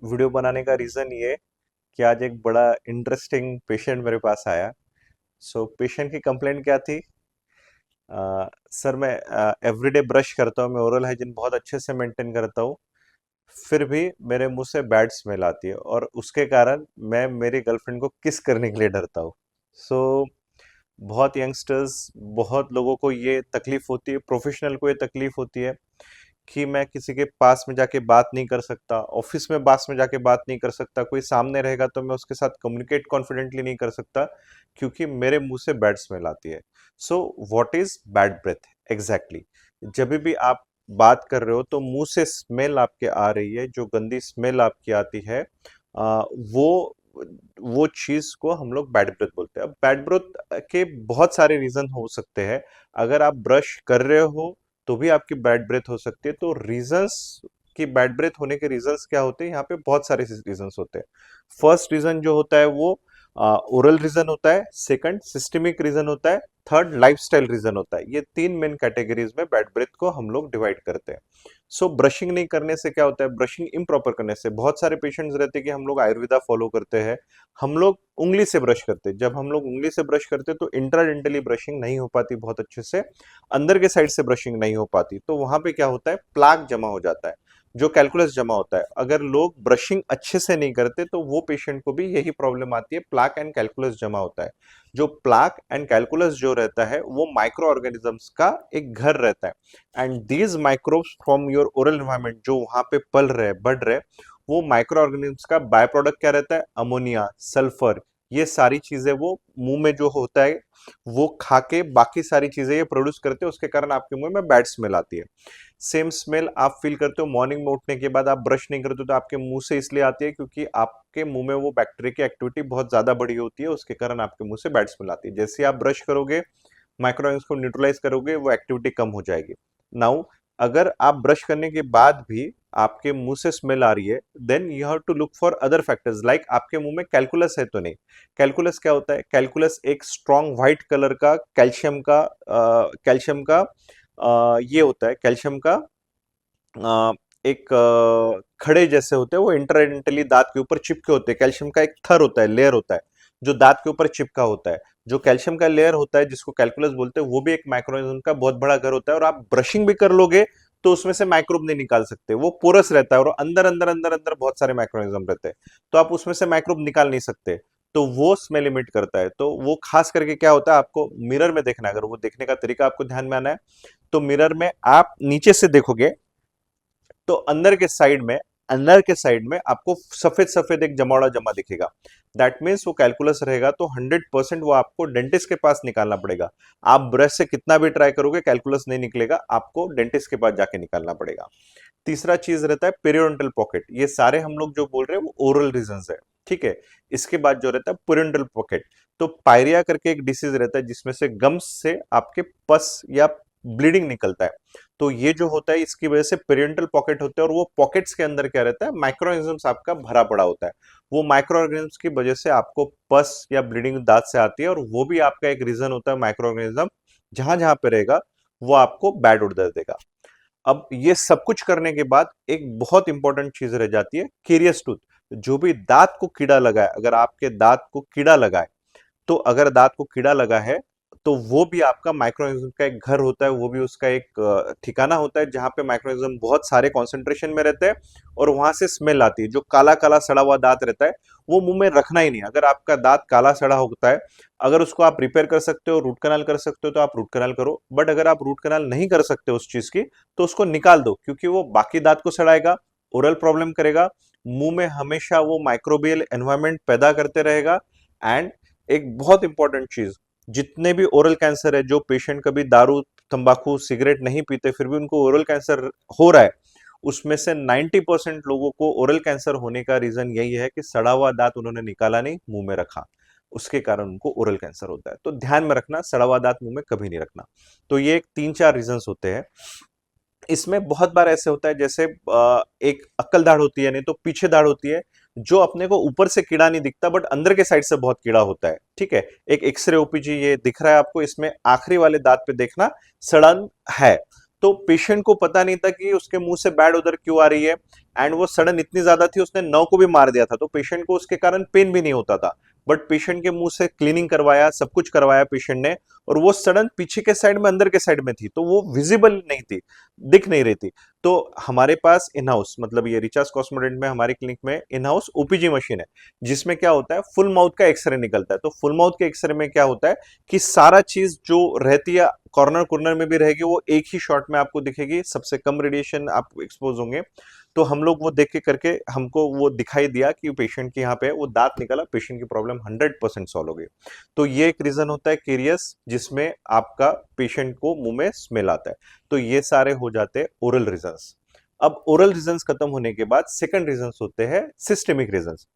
Video बनाने का reason ये है कि आज एक बड़ा इंटरेस्टिंग पेशेंट मेरे पास आया। पेशेंट की कंप्लेंट क्या थी? सर मैं एवरीडे ब्रश करता हूँ, मैं ओरल हाइजीन बहुत अच्छे से मेंटेन करता हूँ, फिर भी मेरे मुंह से बैड स्मेल आती है और उसके कारण मैं मेरी गर्लफ्रेंड को किस करने के लिए डरता हूँ। सो बहुत यंगस्टर्स, बहुत लोगों को ये तकलीफ होती है, प्रोफेशनल को ये तकलीफ होती है कि मैं किसी के पास में जाके बात नहीं कर सकता, ऑफिस में पास में जाके बात नहीं कर सकता, कोई सामने रहेगा तो मैं उसके साथ कम्युनिकेट कॉन्फिडेंटली नहीं कर सकता क्योंकि मेरे मुंह से बैड स्मेल आती है। So what is bad breath exactly? जब भी आप बात कर रहे हो तो मुंह से स्मेल आपके आ रही है, जो गंदी स्मेल आपकी आती है, वो वो चीज को हम लोग बैड ब्रेथ बोलते हैं। अब बैड ब्रेथ के बहुत सारे रीजन हो सकते हैं। अगर आप ब्रश कर रहे हो तो भी आपकी बैड ब्रेथ हो सकती है। तो रीजंस कि बैड ब्रेथ होने के रीजंस क्या होते हैं, यहाँ पे बहुत सारे रीजंस होते हैं। फर्स्ट रीजन जो होता है वो ओरल रीजन होता है, सेकंड सिस्टमिक रीजन होता है, थर्ड लाइफस्टाइल रीजन होता है। ये तीन मेन कैटेगरीज में बैड ब्रेथ को हम लोग डिवाइड करते हैं। ब्रशिंग नहीं करने से क्या होता है? ब्रशिंग इम्प्रॉपर करने से बहुत सारे पेशेंट्स रहते हैं कि हम लोग आयुर्वेदा फॉलो करते हैं, हम लोग उंगली से ब्रश करते हैं। जब हम लोग उंगली से ब्रश करते हैं तो इंट्राडेंटली ब्रशिंग नहीं हो पाती बहुत अच्छे से, अंदर के साइड से ब्रशिंग नहीं हो पाती, तो वहां पे क्या होता है? प्लाक जमा हो जाता है, जो कैलकुलस जमा होता है। अगर लोग ब्रशिंग अच्छे से नहीं करते तो वो पेशेंट को भी यही प्रॉब्लम आती है, प्लाक एंड कैलकुलस जमा होता है। जो प्लाक एंड कैलकुलस जो रहता है वो माइक्रो ऑर्गेनिजम्स का एक घर रहता है, and these microbes from your oral environment जो वहां पे पल रहे बढ़ रहे, वो माइक्रो ऑर्गेनिजम्स का बाय प्रोडक्ट क्या रहता है? अमोनिया, सल्फर, ये सारी चीजें वो मुंह में जो होता है वो खा के बाकी सारी चीजें ये प्रोड्यूस करते हैं, उसके कारण आपके मुंह में बैड स्मेल आती है। सेम स्मेल आप फील करते हो मॉर्निंग में उठने के बाद, आप ब्रश नहीं करते तो आपके मुंह से इसलिए आती है क्योंकि आपके मुंह में वो बैक्टीरिया की एक्टिविटी बहुत ज्यादा बढ़ी होती है, उसके कारण आपके मुंह से बैड स्मेल आती है। जैसे आप ब्रश करोगे, माइक्रोवेव को न्यूट्रलाइज करोगे, वो एक्टिविटी कम हो जाएगी। नाउ अगर आप ब्रश करने के बाद भी आपके मुंह से स्मेल आ रही है, then you have to look for other factors, like आपके मुंह में कैलकुलस है तो नहीं। कैलकुलस क्या होता है? कैलकुलस एक स्ट्रॉन्ग व्हाइट कलर का कैल्शियम का ये होता है, कैल्शियम का एक खड़े जैसे होते हैं, वो इंटरडेंटली दांत के ऊपर चिपके होते हैं। कैल्शियम का एक थर होता है, लेयर होता है, जो दांत के ऊपर चिपका होता है। जो कैल्शियम का लेयर होता है जिसको कैलकुलस बोलते हैं, वो भी एक माइक्रोऑर्गेनिज्म का बहुत बड़ा घर होता है, और आप ब्रशिंग भी कर लोगे तो उसमें से माइक्रोब नहीं निकाल सकते, वो पोरस रहता है और अंदर अंदर अंदर अंदर बहुत सारे माइक्रोऑर्गेनिज्म रहते हैं, तो आप उसमें से माइक्रोब निकाल नहीं सकते। तो वो स्मेल इमिट करता है। तो वो खास करके क्या होता है, आपको मिरर में देखना है, अगर वो देखने का तरीका आपको ध्यान में आना है तो मिरर में आप नीचे से देखोगे तो अंदर के साइड में आपको सफेद सफेद एक जमावड़ा जमा दिखेगा। दैट मीन्स वो कैलकुलस रहेगा, तो 100% वो आपको डेंटिस्ट के पास निकालना पड़ेगा। आप ब्रश से कितना भी ट्राई करोगे, कैलकुलस नहीं निकलेगा, आपको डेंटिस्ट के पास जाके निकालना पड़ेगा। तीसरा चीज रहता है पेरियोडोंटल पॉकेट। ये सारे हम लोग जो बोल रहे हैं वो ओरल रीजंस है, ठीक है। इसके बाद जो रहता है पेरियोडोंटल पॉकेट, तो पायरिया करके एक डिसीज रहता है जिसमें से गम्स से आपके पस या ब्लीडिंग निकलता है। तो ये जो होता है इसकी वजह से पेरियोडोंटल पॉकेट होते हैं, और वो पॉकेट्स के अंदर क्या रहता है? माइक्रो ऑर्गेनिजम्स आपका भरा पड़ा होता है। वो माइक्रो ऑर्गेनिजम्स की वजह से आपको पस या ब्लीडिंग दांत से आती है, और वो भी आपका एक रीजन होता है। माइक्रो ऑर्गेनिज्म जहां जहां पे रहेगा वो आपको बैड ओडर देगा। अब ये सब कुछ करने के बाद एक बहुत इंपॉर्टेंट चीज रह जाती है, केरियस टूथ। जो भी दांत को कीड़ा लगा है, अगर आपके दांत को कीड़ा लगा है, तो अगर दांत को कीड़ा लगा है तो वो भी आपका माइक्रोऑर्गेनिज्म का एक घर होता है, वो भी उसका एक ठिकाना होता है जहां पे माइक्रोऑर्गेनिज्म बहुत सारे कॉन्सेंट्रेशन में रहते हैं, और वहां से स्मेल आती है। जो काला काला सड़ा हुआ दांत रहता है वो मुंह में रखना ही नहीं। अगर आपका दांत काला सड़ा होता है, अगर उसको आप रिपेयर कर सकते हो, रूट कनाल कर सकते हो, तो आप रूट कनाल करो। बट अगर आप रूट कनाल नहीं कर सकते उस चीज की, तो उसको निकाल दो, क्योंकि वो बाकी दांत को सड़ाएगा, ओरल प्रॉब्लम करेगा, मुंह में हमेशा वो माइक्रोबियल एनवायरमेंट पैदा करते रहेगा। एंड एक बहुत इंपॉर्टेंट चीज, जितने भी ओरल कैंसर है, जो पेशेंट कभी दारू तंबाकू सिगरेट नहीं पीते फिर भी उनको ओरल कैंसर हो रहा है, उसमें से 90% लोगों को ओरल कैंसर होने का रीजन यही है कि सड़ा हुआ दांत उन्होंने निकाला नहीं, मुंह में रखा, उसके कारण उनको ओरल कैंसर होता है। तो ध्यान में रखना, सड़ा हुआ दांत मुंह में कभी नहीं रखना। तो ये तीन चार रीजंस होते हैं। इसमें बहुत बार ऐसे होता है, जैसे एक अक्कल दाढ़ होती है, नहीं तो पीछे दाढ़ होती है, जो अपने को ऊपर से कीड़ा नहीं दिखता बट अंदर के साइड से बहुत कीड़ा होता है, ठीक है। एक एक्सरे ओपीजी ये दिख रहा है आपको, इसमें आखिरी वाले दांत पे देखना सड़न है। तो पेशेंट को पता नहीं था कि उसके मुंह से बैड ओडर क्यों आ रही है, एंड वो सडन इतनी ज्यादा थी उसने नव को भी मार दिया था, तो पेशेंट को उसके कारण पेन भी नहीं होता था। बट पेशेंट के मुंह से क्लीनिंग करवाया, सब कुछ करवाया पेशेंट ने, और वो सडन पीछे के साइड में अंदर के साइड में थी, तो वो विजिबल नहीं थी, दिख नहीं रही थी। तो हमारे पास इन हाउस, मतलब ये रिचार्ज कॉस्मेडेंट में हमारे क्लिनिक में इन हाउस ओपीजी मशीन है, जिसमें क्या होता है फुल माउथ का एक्सरे निकलता है। तो फुल माउथ के एक्सरे में क्या होता है कि सारा चीज जो रहती है कॉर्नर कॉर्नर में भी रहेगी, वो एक ही शॉट में आपको दिखेगी, सबसे कम रेडिएशन आप एक्सपोज होंगे। तो हम लोग वो देख के करके हमको वो दिखाई दिया कि पेशेंट के यहाँ पे वो दांत निकला, पेशेंट की प्रॉब्लम 100% सॉल्व हो गई। तो ये एक रीजन होता है केरियस, जिसमें आपका पेशेंट को मुंह में स्मेल आता है। तो ये सारे हो जाते हैं ओरल रीजंस। अब ओरल रीजंस खत्म होने के बाद सेकंड रीजंस होते हैं सिस्टेमिक रीजंस।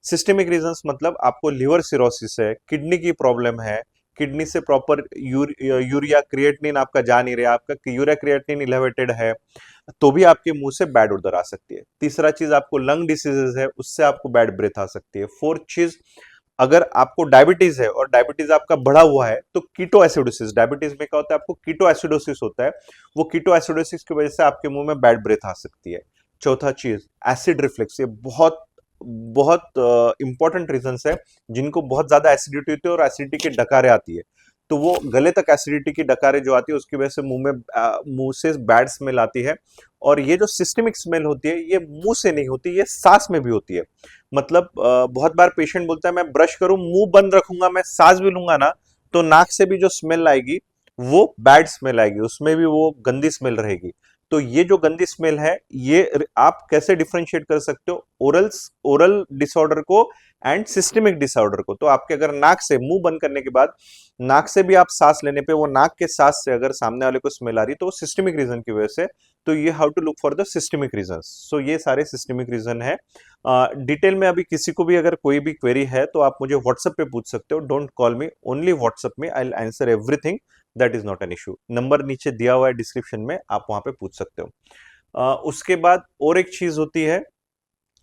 सिस्टेमिक रीजंस मतलब आपको लिवर सिरोसिस है, किडनी की प्रॉब्लम है, किडनी से प्रॉपर यूरिया क्रिएटिनिन आपका जा नहीं रहा, आपका यूरिया क्रिएटिनिन इलेवेटेड है, तो भी आपके मुंह से बैड ओडर आ सकती है। तीसरा चीज आपको लंग डिसीजेज है, उससे आपको बैड ब्रेथ आ सकती है। फोर्थ चीज, अगर आपको डायबिटीज है और डायबिटीज आपका बढ़ा हुआ है, तो कीटो एसिडोसिस, डायबिटीज में क्या होता है आपको कीटो एसिडोसिस होता है, वो कीटो एसिडोसिस की वजह से आपके मुंह में बैड ब्रेथ आ सकती है। चौथा चीज एसिड रिफ्लेक्स, ये बहुत बहुत इंपॉर्टेंट रीजंस है, जिनको बहुत ज्यादा एसिडिटी होती है और एसिडिटी की डकारें आती है, तो वो गले तक एसिडिटी की डकारें जो आती है उसकी वजह से मुंह से बैड स्मेल आती है। और ये जो सिस्टमिक स्मेल होती है ये मुंह से नहीं होती, ये सांस में भी होती है। मतलब बहुत बार पेशेंट बोलता है मैं ब्रश करूं मुंह बंद रखूंगा मैं सांस भी लूंगा ना, तो नाक से भी जो स्मेल आएगी वो बैड स्मेल आएगी, उसमें भी वो गंदी स्मेल रहेगी। तो ये जो गंदी स्मेल है, ये आप कैसे डिफरेंशिएट कर सकते हो ओरल ओरल डिसऑर्डर को एंड सिस्टमिक डिसऑर्डर को? तो आपके अगर नाक से मुंह बंद करने के बाद नाक से भी आप सांस लेने पे वो नाक के सांस से अगर सामने वाले को स्मेल आ रही, तो वो सिस्टमिक रीजन की वजह से। तो ये how to look for the systemic reason. So ये सारे सिस्टमिक रीजन है। डिटेल में अभी किसी को भी अगर कोई भी क्वेरी है तो आप मुझे व्हाट्सएप पे पूछ सकते हो, don't call me, only WhatsApp में, I will answer everything, that is not an issue. Number नीचे दिया हुआ है डिस्क्रिप्शन में, आप वहां पे पूछ सकते हो। उसके बाद और एक चीज होती है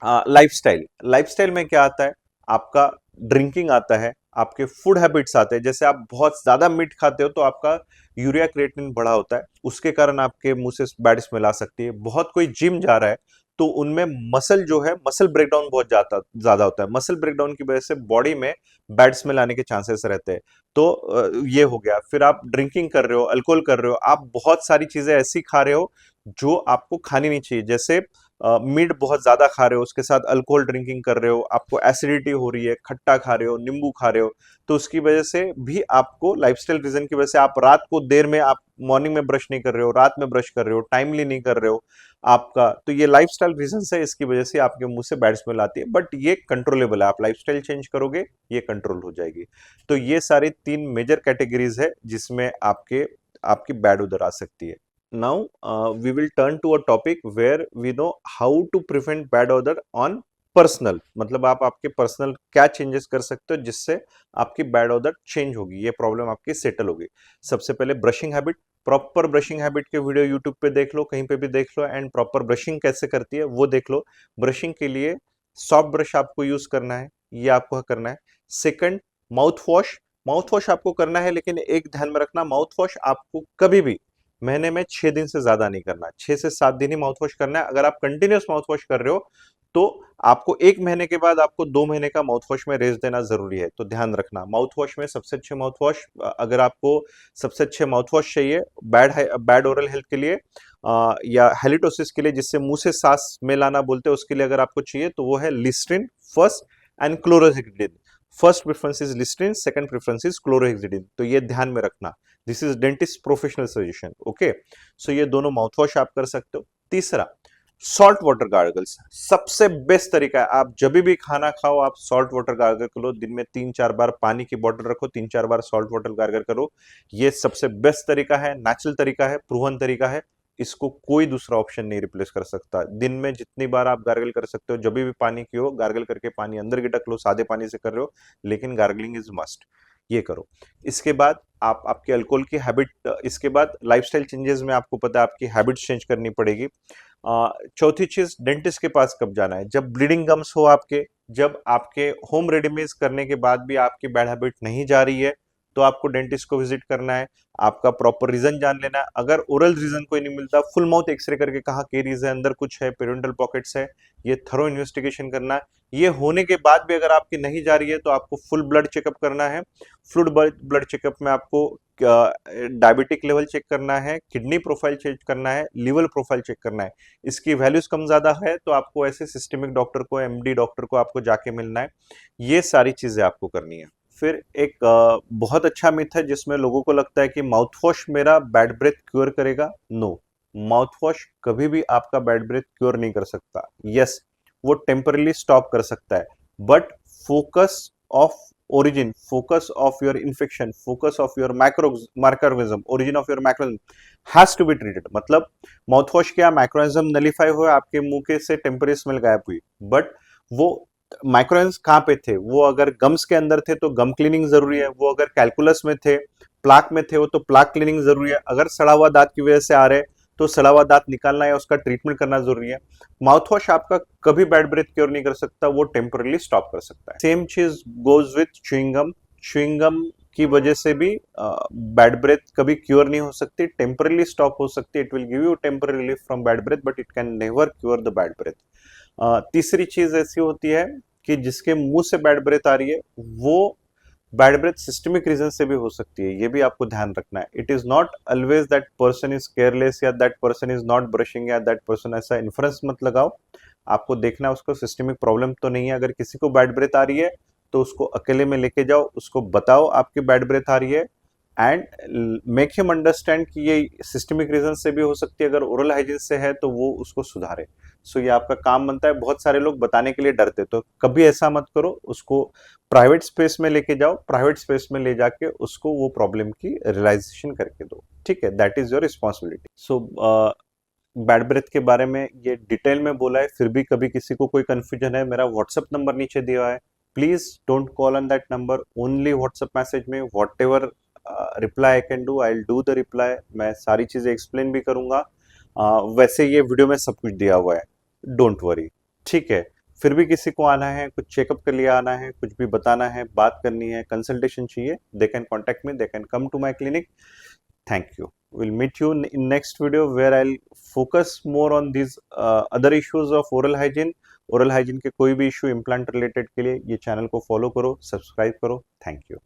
लाइफस्टाइल। लाइफस्टाइल में क्या आता है, आपका ड्रिंकिंग आता है, आपके फूड हैबिट्स आते हैं, जैसे आप बहुत ज्यादा मीट खाते हो तो आपका यूरिया क्रिएटिनिन बढ़ा होता है, उसके कारण आपके मुंह से बैड स्मेल आ सकती है। बहुत कोई जिम जा रहा है तो उनमें मसल जो है, मसल ब्रेकडाउन बहुत ज्यादा होता है, मसल ब्रेकडाउन की वजह से बॉडी में बैड स्मेल आने के चांसेस रहते हैं। तो ये हो गया। फिर आप ड्रिंकिंग कर रहे हो, अल्कोहल कर रहे हो, आप बहुत सारी चीजें ऐसी खा रहे हो जो आपको खानी नहीं चाहिए, जैसे मीट बहुत ज्यादा खा रहे हो, उसके साथ अल्कोहल ड्रिंकिंग कर रहे हो, आपको एसिडिटी हो रही है, खट्टा खा रहे हो, नींबू खा रहे हो, तो उसकी वजह से भी आपको लाइफस्टाइल रीजन की वजह से आप रात को देर में, आप मॉर्निंग में ब्रश नहीं कर रहे हो, रात में ब्रश कर रहे हो, टाइमली नहीं कर रहे हो आपका, तो ये लाइफस्टाइल रीजन है, इसकी वजह से आपके मुंह से बैड स्मेल आती है। बट ये कंट्रोलेबल है, आप लाइफस्टाइल चेंज करोगे ये कंट्रोल हो जाएगी। तो ये सारी 3 मेजर कैटेगरीज है जिसमें आपके आपकी बैड उधर आ सकती है। Now we will turn to a topic where we know how to prevent bad odor on personal, मतलब आप आपके पर्सनल क्या चेंजेस कर सकते हो जिससे आपकी बैड ओडर चेंज होगी, ये प्रॉब्लम आपकी सेटल होगी। सबसे पहले brushing habit, proper brushing habit के वीडियो यूट्यूब पे देख लो, कहीं पे भी देख लो, एंड प्रॉपर ब्रशिंग कैसे करती है वो देख लो। ब्रशिंग के लिए सॉफ्ट ब्रश आपको यूज करना है, ये आपको करना है। Second, mouth wash, mouth wash आपको करना है, लेकिन एक ध्यान में रखना, माउथ वॉश आपको कभी भी महीने में 6 दिन से ज्यादा नहीं करना, 6 से 7 दिन ही माउथ वॉश करना है। अगर आप कंटिन्यूस माउथ वॉश कर रहे हो तो आपको 1 महीने के बाद आपको 2 महीने का माउथ वॉश में रेस्ट देना जरूरी है। तो ध्यान रखना, माउथ वॉश में सबसे अच्छे माउथ वॉश, अगर आपको सबसे अच्छे माउथ वॉश चाहिए बैड बैड ओरल हेल्थ के लिए या हेलिटोसिस के लिए, जिससे मुंह से सांस में लाना बोलते हैं, उसके लिए अगर आपको चाहिए तो वो है Listerine first and chlorhexidine. First preference is Listerine, second preference is chlorhexidine. तो ये ध्यान में रखना, this is dentist professional suggestion, okay. So ये दोनों माउथ वॉश आप कर सकते हो। तीसरा, सॉल्ट वाटर गार्गल्स, सबसे बेस्ट तरीका है। आप जब भी खाना खाओ आप सॉल्ट वाटर गार्गल करो, दिन में 3-4 बार पानी की बोतल रखो, 3-4 बार सॉल्ट वाटर गार्गल करो। ये सबसे बेस्ट तरीका है, नेचुरल तरीका है, प्रूवन तरीका है, इसको कोई दूसरा ऑप्शन नहीं रिप्लेस कर सकता। दिन में जितनी बार आप गार्गल कर सकते हो, जब भी पानी पियो गार्गल करके पानी अंदर गिटक लो, सादे पानी से कर रहे हो लेकिन गार्गलिंग इज मस्ट, ये करो। इसके बाद आप आपके अल्कोहल की हैबिट, इसके बाद लाइफस्टाइल चेंजेस में आपको पता है आपकी हैबिट्स चेंज करनी पड़ेगी। चौथी चीज, डेंटिस्ट के पास कब जाना है, जब ब्लीडिंग गम्स हो आपके, जब आपके होम रेमेडीज करने के बाद भी आपकी बैड हैबिट नहीं जा रही है, तो आपको डेंटिस्ट को विजिट करना है, आपका प्रॉपर रीजन जान लेना है। अगर ओरल रीजन कोई नहीं मिलता, फुल माउथ एक्सरे करके कहाँ केरीज है, अंदर कुछ है, पेरियोडोंटल पॉकेट्स है, ये थरो इन्वेस्टिगेशन करना है। ये होने के बाद भी अगर आपकी नहीं जा रही है तो आपको फुल ब्लड चेकअप करना है। फुल ब्लड चेकअप में आपको डायबिटिक लेवल चेक करना है, किडनी प्रोफाइल चेक करना है, लीवर प्रोफाइल चेक करना है। इसकी वैल्यूज कम ज्यादा है तो आपको ऐसे सिस्टमिक डॉक्टर को, एमडी डॉक्टर को आपको जाके मिलना है। ये सारी चीजें आपको करनी है। फिर एक बहुत अच्छा मिथ है जिसमें लोगों को लगता है कि माउथ वॉश मेरा बैड ब्रेथ क्योर करेगा। नो, माउथ वॉश कभी भी आपका बैड ब्रेथ क्योर नहीं कर सकता। यस, वो टेम्परली स्टॉप कर सकता है, but focus of origin, focus of your infection, focus of your microorganism, origin of your microorganism has to be treated। मतलब माउथ वॉश क्या, माइक्रोऑर्गेनिज्म नलीफाई हुए, आपके मुंह के से टेम्परेरी स्मेल गायब हुई, बट वो माइक्रोऑर्गेनिज्म कहाँ पे थे? वो अगर गम्स के अंदर थे तो गम क्लीनिंग जरूरी है, वो अगर कैलकुलस में थे, प्लाक में थे, वो तो प्लाक क्लीनिंग जरूरी है। अगर सड़ा हुआ दांत की वजह से आ रहे तो सड़ा हुआ दांत निकालना है, उसका ट्रीटमेंट करना जरूरी है। माउथ वॉश आपका कभी बैड ब्रेथ क्योर नहीं कर सकता, वो टेम्परली स्टॉप कर सकता है। सेम चीज गोज विथ च्युइंगम। च्युइंगम की वजह से भी बैड ब्रेथ कभी क्योर नहीं हो सकती, टेम्परली स्टॉप हो सकती है। It will give you temporary relief from bad breath, but it can never cure the bad breath. तीसरी चीज ऐसी होती है कि जिसके मुंह से बैड ब्रेथ आ रही है, वो बैड ब्रेथ सिस्टमिक रीजन से भी हो सकती है, ये भी आपको ध्यान रखना है। It is not always that person is careless या that person is not brushing या दैट पर्सन, ऐसा इन्फ्रेंस मत लगाओ। आपको देखना है उसको सिस्टमिक प्रॉब्लम तो नहीं है। अगर किसी को बैड ब्रेथ आ रही है तो उसको अकेले में लेके जाओ, उसको बताओ आपकी बैड ब्रेथ आ रही है, एंड मेक हिम अंडरस्टैंड कि ये सिस्टमिक रीजन से भी हो सकती है। अगर ओरल हाइजीन से है तो वो उसको सुधारे। सो ये आपका काम बनता है। बहुत सारे लोग बताने के लिए डरते, तो कभी ऐसा मत करो, उसको प्राइवेट स्पेस में लेके जाओ, प्राइवेट स्पेस में ले जाके उसको वो प्रॉब्लम की रियलाइजेशन करके दो, ठीक है? That is your responsibility. So bad breath के बारे में ये डिटेल में बोला है, फिर भी कभी किसी को कोई कंफ्यूजन है, मेरा व्हाट्सएप नंबर नीचे दिया है, please don't call on that number, only WhatsApp message में whatever reply I can do, I will do the reply. मैं सारी चीजें एक्सप्लेन भी करूंगा। वैसे ये वीडियो में सब कुछ दिया हुआ है, डोंट वरी, ठीक है? फिर भी किसी को आना है, कुछ चेकअप के लिए आना है, कुछ भी बताना है, बात करनी है, कंसल्टेशन चाहिए, they can contact me, they can come to my clinic. Thank you. We'll meet you in next video where I'll focus more on these other issues of oral hygiene. Oral hygiene के कोई भी issue implant related के लिए ये channel को follow करो, subscribe करो। Thank you.